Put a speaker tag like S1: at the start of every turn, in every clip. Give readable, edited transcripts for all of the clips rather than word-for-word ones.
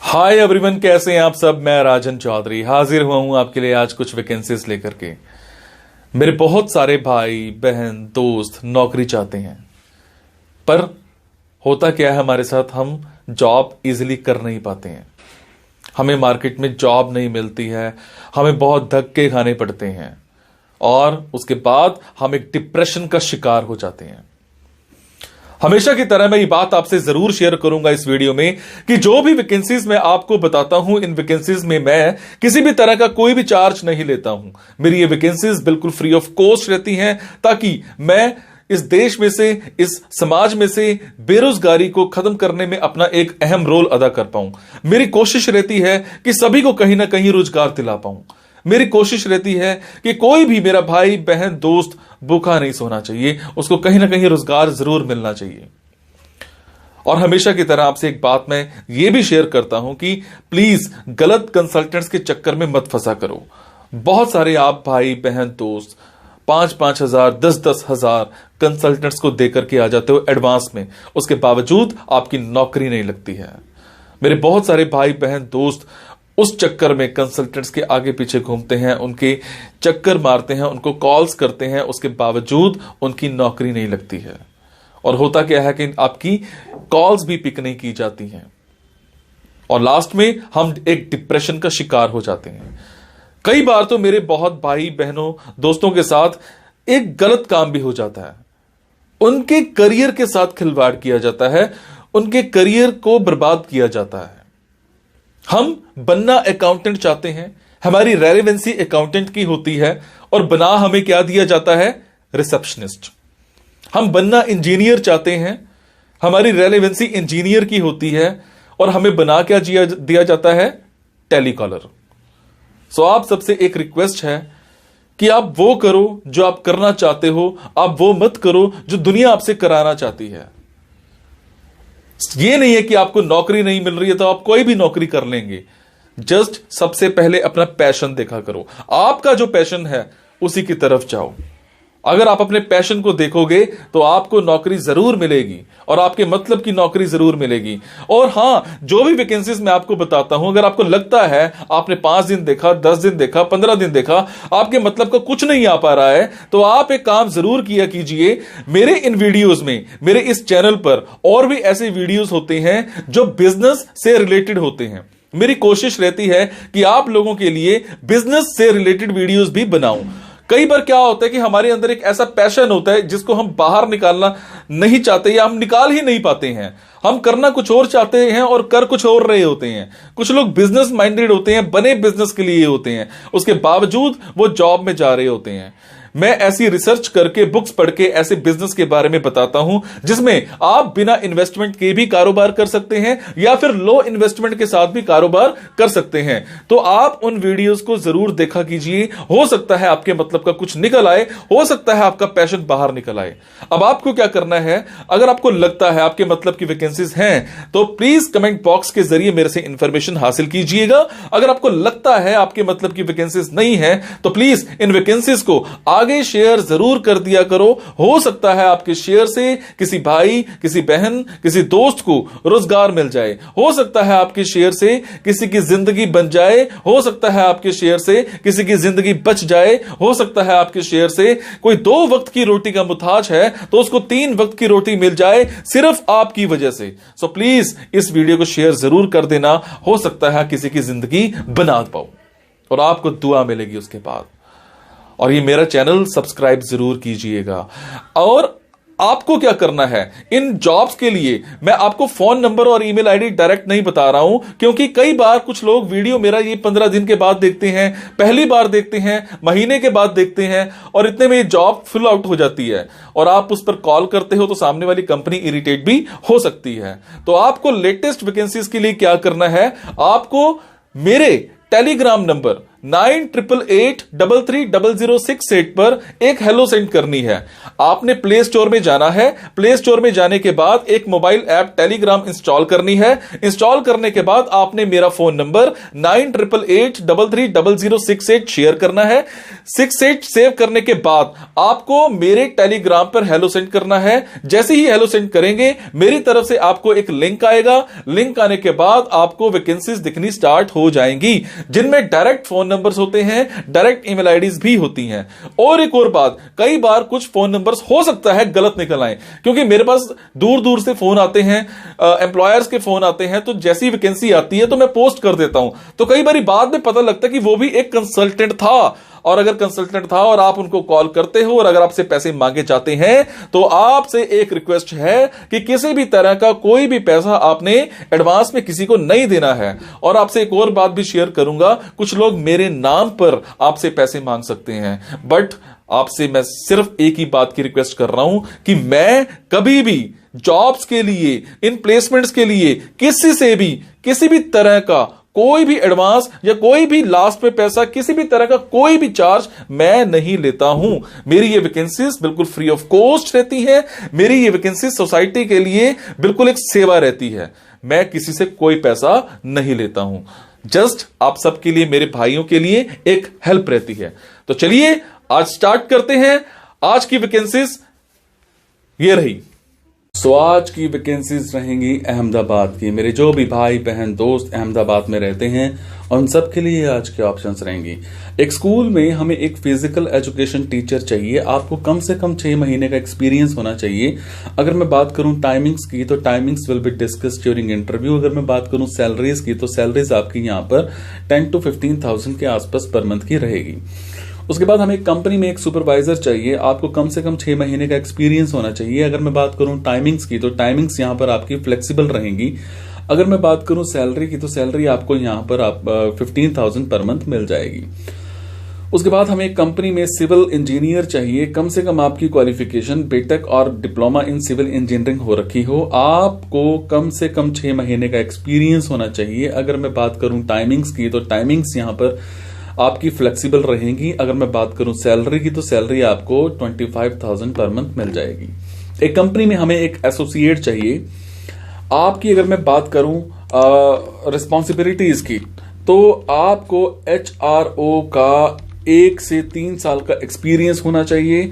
S1: Hi everyone, कैसे हैं आप सब। मैं राजन चौधरी हाजिर हुआ हूं आपके लिए आज कुछ वैकेंसीज लेकर के। मेरे बहुत सारे भाई बहन दोस्त नौकरी चाहते हैं, पर होता क्या है हमारे साथ, हम जॉब इजीली कर नहीं पाते हैं। हमें मार्केट में जॉब नहीं मिलती है, हमें बहुत धक्के खाने पड़ते हैं और उसके बाद हम एक डिप्रेशन का शिकार हो जाते हैं। हमेशा की तरह मैं ये बात आपसे जरूर शेयर करूंगा इस वीडियो में कि जो भी वैकेंसीज मैं आपको बताता हूं, इन वैकेंसीज में मैं किसी भी तरह का कोई भी चार्ज नहीं लेता हूं। मेरी ये वैकेंसीज बिल्कुल फ्री ऑफ कॉस्ट रहती हैं, ताकि मैं इस देश में से, इस समाज में से बेरोजगारी को खत्म करने में अपना एक अहम रोल अदा कर पाऊं। मेरी कोशिश रहती है कि सभी को कहीं ना कहीं रोजगार दिला पाऊं। मेरी कोशिश रहती है कि कोई भी मेरा भाई बहन दोस्त भूखा नहीं सोना चाहिए, उसको कहीं ना कहीं रोजगार जरूर मिलना चाहिए। और हमेशा की तरह आपसे एक बात मैं ये भी शेयर करता हूं कि प्लीज गलत कंसल्टेंट्स के चक्कर में मत फंसा करो। बहुत सारे आप भाई बहन दोस्त 5-5 हजार 10-10 हजार कंसल्टेंट्स को देकर के आ जाते हो एडवांस में, उसके बावजूद आपकी नौकरी नहीं लगती है। मेरे बहुत सारे भाई बहन दोस्त उस चक्कर में कंसल्टेंट्स के आगे पीछे घूमते हैं, उनके चक्कर मारते हैं, उनको कॉल्स करते हैं, उसके बावजूद उनकी नौकरी नहीं लगती है। और होता क्या है कि आपकी कॉल्स भी पिक नहीं की जाती हैं और लास्ट में हम एक डिप्रेशन का शिकार हो जाते हैं। कई बार तो मेरे बहुत भाई बहनों दोस्तों के साथ एक गलत काम भी हो जाता है, उनके करियर के साथ खिलवाड़ किया जाता है, उनके करियर को बर्बाद किया जाता है। हम बनना अकाउंटेंट चाहते हैं, हमारी रेलेवेंसी अकाउंटेंट की होती है और बना हमें क्या दिया जाता है, रिसेप्शनिस्ट। हम बनना इंजीनियर चाहते हैं, हमारी रेलेवेंसी इंजीनियर की होती है और हमें बना क्या दिया जाता है, टेलीकॉलर। सो आप सबसे एक रिक्वेस्ट है कि आप वो करो जो आप करना चाहते हो, आप वो मत करो जो दुनिया आपसे कराना चाहती है। ये नहीं है कि आपको नौकरी नहीं मिल रही है तो आप कोई भी नौकरी कर लेंगे। जस्ट सबसे पहले अपना पैशन देखा करो, आपका जो पैशन है उसी की तरफ जाओ। अगर आप अपने पैशन को देखोगे तो आपको नौकरी जरूर मिलेगी और आपके मतलब की नौकरी जरूर मिलेगी। और हां, जो भी वैकेंसीज मैं आपको बताता हूं, अगर आपको लगता है आपने 5 दिन देखा, 10 दिन देखा, 15 दिन देखा, आपके मतलब का कुछ नहीं आ पा रहा है, तो आप एक काम जरूर किया कीजिए। मेरे इन वीडियोस में, मेरे इस चैनल पर और भी ऐसे वीडियोस होते हैं जो बिजनेस से रिलेटेड होते हैं। मेरी कोशिश रहती है कि आप लोगों के लिए बिजनेस से रिलेटेड वीडियोस भी बनाऊं। कई बार क्या होता है कि हमारे अंदर एक ऐसा पैशन होता है जिसको हम बाहर निकालना नहीं चाहते या हम निकाल ही नहीं पाते हैं। हम करना कुछ और चाहते हैं और कर कुछ और रहे होते हैं। कुछ लोग बिजनेस माइंडेड होते हैं, बने बिजनेस के लिए होते हैं, उसके बावजूद वो जॉब में जा रहे होते हैं। मैं ऐसी रिसर्च करके, बुक्स पढ़ के ऐसे बिजनेस के बारे में बताता हूं जिसमें आप बिना इन्वेस्टमेंट के भी कारोबार कर सकते हैं या फिर लो इन्वेस्टमेंट के साथ भी कारोबार कर सकते हैं। तो आप उन वीडियोस को जरूर देखा कीजिए, हो सकता है आपके मतलब का कुछ निकल आए, हो सकता है आपका पैशन बाहर निकल आए। अब आपको क्या करना है, अगर आपको लगता है आपके मतलब की वैकेंसीज हैं तो प्लीज कमेंट बॉक्स के जरिए मेरे से इंफॉर्मेशन हासिल कीजिएगा। अगर आपको लगता है आपके मतलब की वैकेंसीज नहीं है तो प्लीज इन वैकेंसीज को आगे शेयर जरूर कर दिया करो। हो सकता है आपके शेयर से किसी भाई, किसी बहन, किसी दोस्त को रोजगार मिल जाए। हो सकता है आपके शेयर से किसी की जिंदगी बन जाए। हो सकता है आपके शेयर से किसी की जिंदगी बच जाए। हो सकता है आपके शेयर से कोई 2 वक्त की रोटी का मुताज है तो उसको 3 वक्त की रोटी मिल जाए, सिर्फ आपकी वजह से। सो प्लीज इस वीडियो को शेयर जरूर कर देना। हो सकता है किसी की जिंदगी बना पाओ और आपको दुआ मिलेगी उसके बाद। और ये मेरा चैनल सब्सक्राइब जरूर कीजिएगा। और आपको क्या करना है, इन जॉब्स के लिए मैं आपको फोन नंबर और ईमेल आईडी डायरेक्ट नहीं बता रहा हूं, क्योंकि कई बार कुछ लोग वीडियो मेरा ये 15 दिन के बाद देखते हैं, पहली बार देखते हैं, महीने के बाद देखते हैं और इतने में ये जॉब फिल आउट हो जाती है और आप उस पर कॉल करते हो तो सामने वाली कंपनी इरिटेट भी हो सकती है। तो आपको लेटेस्ट वैकेंसीज के लिए क्या करना है, आपको मेरे टेलीग्राम नंबर 9888330068 पर एक हेलो सेंड करनी है। आपने प्ले स्टोर में जाना है, प्ले स्टोर में जाने के बाद एक मोबाइल ऐप टेलीग्राम इंस्टॉल करनी है। इंस्टॉल करने के बाद आपने मेरा फोन नंबर 9888330068 शेयर करना है। 68 सेव करने के बाद आपको मेरे टेलीग्राम पर हेलो सेंड करना है। जैसे ही हेलो सेंड करेंगे मेरी तरफ से आपको एक लिंक आएगा। लिंक आने के बाद आपको वैकेंसीज दिखनी स्टार्ट हो जाएंगी, जिनमें डायरेक्ट फोन नंबर्स होते हैं, डायरेक्ट ईमेल आईडीज भी होती हैं। और एक और बात, कई बार कुछ फोन नंबर्स हो सकता है गलत निकल आए, क्योंकि मेरे पास दूर दूर से फोन आते हैं, एम्प्लॉयर्स के फोन आते हैं, तो जैसी वैकेंसी आती है तो मैं पोस्ट कर देता हूं। तो कई बार बाद में पता लगता है कि वो भी एक कंसल्टेंट था, और अगर कंसल्टेंट था और आप उनको कॉल करते हो और अगर आपसे पैसे मांगे जाते हैं, तो आपसे एक रिक्वेस्ट है कि किसी भी तरह का कोई भी पैसा आपने एडवांस में किसी को नहीं देना है। और आपसे एक और बात भी शेयर करूंगा, कुछ लोग मेरे नाम पर आपसे पैसे मांग सकते हैं, बट आपसे मैं सिर्फ एक ही बात की रिक्वेस्ट कर रहा हूं कि मैं कभी भी जॉब्स के लिए, इन प्लेसमेंट्स के लिए किसी से भी किसी भी तरह का कोई भी एडवांस या कोई भी लास्ट में पैसा, किसी भी तरह का कोई भी चार्ज मैं नहीं लेता हूं। मेरी ये वैकेंसीज बिल्कुल फ्री ऑफ कॉस्ट रहती है। मेरी ये वैकेंसीज सोसाइटी के लिए बिल्कुल एक सेवा रहती है। मैं किसी से कोई पैसा नहीं लेता हूं, जस्ट आप सबके लिए, मेरे भाइयों के लिए एक हेल्प रहती है। तो चलिए आज स्टार्ट करते हैं। आज की वैकेंसीज ये रही। आज की वैकेंसीज रहेंगी अहमदाबाद की। मेरे जो भी भाई बहन दोस्त अहमदाबाद में रहते हैं उन सब के लिए आज के ऑप्शंस रहेंगी। एक स्कूल में हमें एक फिजिकल एजुकेशन टीचर चाहिए। आपको कम से कम 6 महीने का एक्सपीरियंस होना चाहिए। अगर मैं बात करूं टाइमिंग्स की, तो timings will be discussed during interview. अगर मैं बात करूं सैलरीज की, तो सैलरीज आपकी यहां पर 10 to 15,000 के आसपास पर मंथ की रहेगी। उसके बाद हमें कंपनी में एक सुपरवाइजर चाहिए। आपको कम से कम 6 महीने का एक्सपीरियंस होना चाहिए। अगर मैं बात करूं टाइमिंग्स की, तो टाइमिंग्स यहां पर आपकी फ्लेक्सिबल रहेंगी। अगर मैं बात करूं सैलरी की, तो सैलरी आपको यहां पर 15,000 पर मंथ मिल जाएगी। उसके बाद हमें कंपनी में सिविल इंजीनियर चाहिए। कम से कम आपकी क्वालिफिकेशन बीटेक और डिप्लोमा इन सिविल इंजीनियरिंग हो रखी हो। आपको कम से कम 6 महीने का एक्सपीरियंस होना चाहिए। अगर मैं बात करूं टाइमिंग्स की, तो टाइमिंग्स यहां पर आपकी फ्लेक्सिबल रहेंगी। अगर मैं बात करूं सैलरी की, तो सैलरी आपको 25,000 पर मंथ मिल जाएगी। एक कंपनी में हमें एक एसोसिएट चाहिए। आपकी अगर मैं बात करूं रिस्पॉन्सिबिलिटीज की, तो आपको HRO का 1 से 3 साल का एक्सपीरियंस होना चाहिए,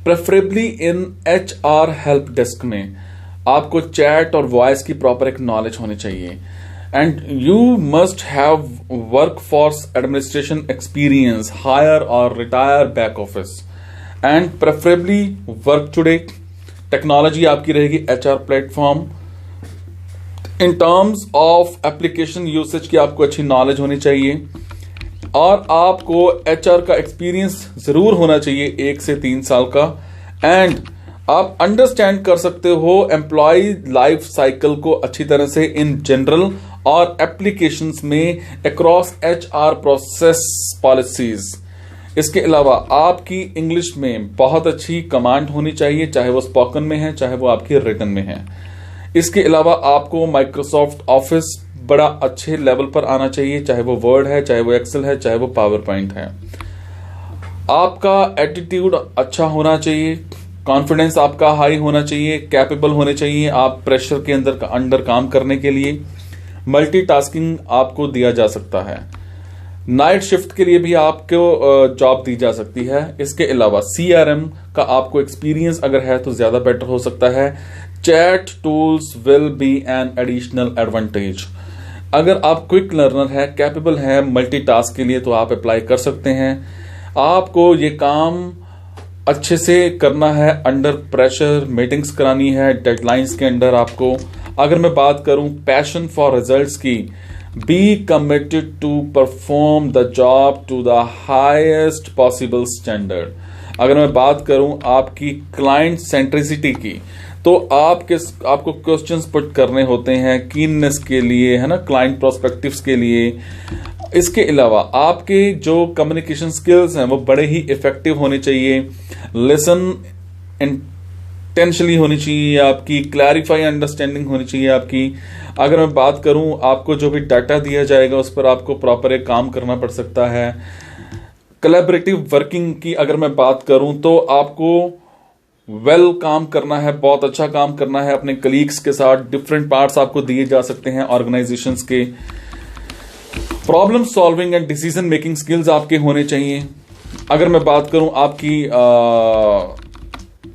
S1: प्रेफरेबली इन HR हेल्प डेस्क में। आपको चैट और वॉइस की प्रॉपर एक नॉलेज होनी चाहिए। And you must have workforce administration experience, hire or retire back office, and preferably work today. Technology आपकी रहेगी HR platform. In terms of application usage की आपको अच्छी नॉलेज होनी चाहिए, और आपको HR का एक्सपीरियंस जरूर होना चाहिए 1 से 3 साल का। एंड आप अंडरस्टैंड कर सकते हो एम्प्लॉय लाइफ साइकिल को अच्छी तरह से इन जनरल और एप्लीकेशंस में अक्रॉस HR प्रोसेस पॉलिसीज। इसके अलावा आपकी इंग्लिश में बहुत अच्छी कमांड होनी चाहिए, चाहे वो स्पोकन में है चाहे वो आपकी रिटन में है। इसके अलावा आपको माइक्रोसॉफ्ट ऑफिस बड़ा अच्छे लेवल पर आना चाहिए, चाहे वो वर्ड है, चाहे वो एक्सेल है, चाहे वो पावर पॉइंट है। आपका एटीट्यूड अच्छा होना चाहिए, कॉन्फिडेंस आपका हाई होना चाहिए, कैपेबल होने चाहिए आप प्रेशर के अंडर काम करने के लिए। मल्टीटास्किंग आपको दिया जा सकता है। नाइट शिफ्ट के लिए भी आपको जॉब दी जा सकती है। इसके अलावा CRM का आपको एक्सपीरियंस अगर है तो ज्यादा बेटर हो सकता है। Chat tools will be an additional advantage. अगर आप क्विक लर्नर है, कैपेबल है मल्टीटास्क के लिए, तो आप अप्लाई कर सकते हैं। आपको ये काम अच्छे से करना है, अंडर प्रेशर मीटिंग्स करानी है, डेडलाइंस के अंडर आपको। अगर मैं बात करूं पैशन फॉर रिजल्ट्स की, be committed to perform the job to the highest possible standard. अगर मैं बात करूं आपकी क्लाइंट सेंट्रिसिटी की, तो आपको क्वेश्चंस पुट करने होते हैं कीननेस के लिए, है ना, क्लाइंट प्रोस्पेक्टिव्स के लिए। इसके अलावा आपके जो कम्युनिकेशन स्किल्स हैं वो बड़े ही इफेक्टिव होने चाहिए। लिसन पोटेंशियली होनी चाहिए आपकी, क्लैरिफाई अंडरस्टैंडिंग होनी चाहिए आपकी। अगर मैं बात करूं, आपको जो भी डाटा दिया जाएगा उस पर आपको प्रॉपर एक काम करना पड़ सकता है। कोलैबोरेटिव वर्किंग की अगर मैं बात करूं तो आपको काम करना है, बहुत अच्छा काम करना है अपने कलीग्स के साथ। डिफरेंट पार्ट्स आपको दिए जा सकते हैं ऑर्गेनाइजेशंस के। Problem solving and decision making skills आपके होने चाहिए। अगर मैं बात करूं आपकी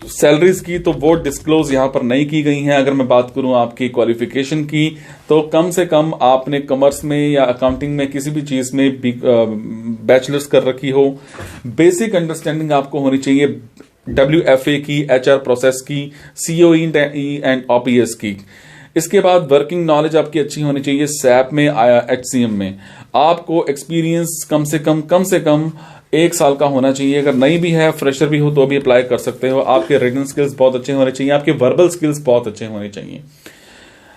S1: सैलरीज की, तो वो डिस्क्लोज यहां पर नहीं की गई हैं। अगर मैं बात करूं आपकी क्वालिफिकेशन की, तो कम से कम आपने कॉमर्स में या अकाउंटिंग में किसी भी चीज में बैचलर्स कर रखी हो। बेसिक अंडरस्टैंडिंग आपको होनी चाहिए WFA की, HR प्रोसेस की, COE एंड OPS की। इसके बाद वर्किंग नॉलेज आपकी अच्छी होनी चाहिए SAP में, HCM में। आपको एक्सपीरियंस कम से कम 1 साल का होना चाहिए। अगर नहीं भी है, फ्रेशर भी हो तो भी अप्लाई कर सकते हो। आपके रिटन स्किल्स बहुत अच्छे होने चाहिए, आपके वर्बल स्किल्स बहुत अच्छे होने चाहिए।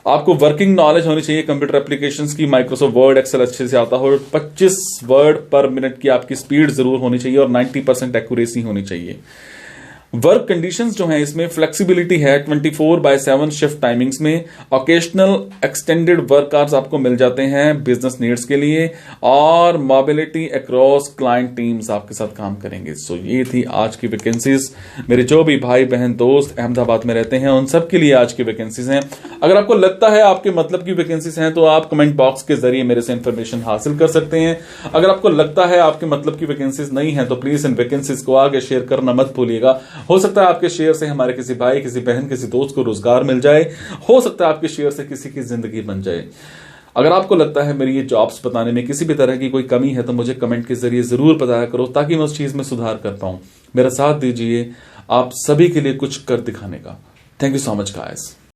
S1: आपको वर्किंग नॉलेज होनी चाहिए कंप्यूटर एप्लीकेशंस की, माइक्रोसॉफ्ट वर्ड, एक्सेल अच्छे से आता हो। 25 वर्ड पर मिनट की आपकी स्पीड जरूर होनी चाहिए और 90% एक्यूरेसी होनी चाहिए। वर्क कंडीशंस जो हैं, इसमें फ्लेक्सिबिलिटी है 24/7 शिफ्ट टाइमिंग्स में। ओकेशनल एक्सटेंडेड वर्क आवर्स आपको मिल जाते हैं बिजनेस नीड्स के लिए, और मोबिलिटी अक्रॉस क्लाइंट टीम्स आपके साथ काम करेंगे। सो ये थी आज की वैकेंसीज। मेरे जो भी भाई बहन दोस्त अहमदाबाद में रहते हैं उन सब के लिए आज की वैकेंसीज हैं। अगर आपको लगता है आपके मतलब की वैकेंसीज हैं तो आप कमेंट बॉक्स के जरिए मेरे से इंफॉर्मेशन हासिल कर सकते हैं। अगर आपको लगता है आपके मतलब की वैकेंसीज नहीं है तो प्लीज इन वैकेंसीज को आगे शेयर करना मत भूलिएगा। हो सकता है आपके शेयर से हमारे किसी भाई, किसी बहन, किसी दोस्त को रोजगार मिल जाए। हो सकता है आपके शेयर से किसी की जिंदगी बन जाए। अगर आपको लगता है मेरी ये जॉब्स बताने में किसी भी तरह की कोई कमी है तो मुझे कमेंट के जरिए जरूर बताया करो, ताकि मैं उस चीज में सुधार कर पाऊं। मेरा साथ दीजिए आप सभी के लिए कुछ कर दिखाने का। Thank you so much guys.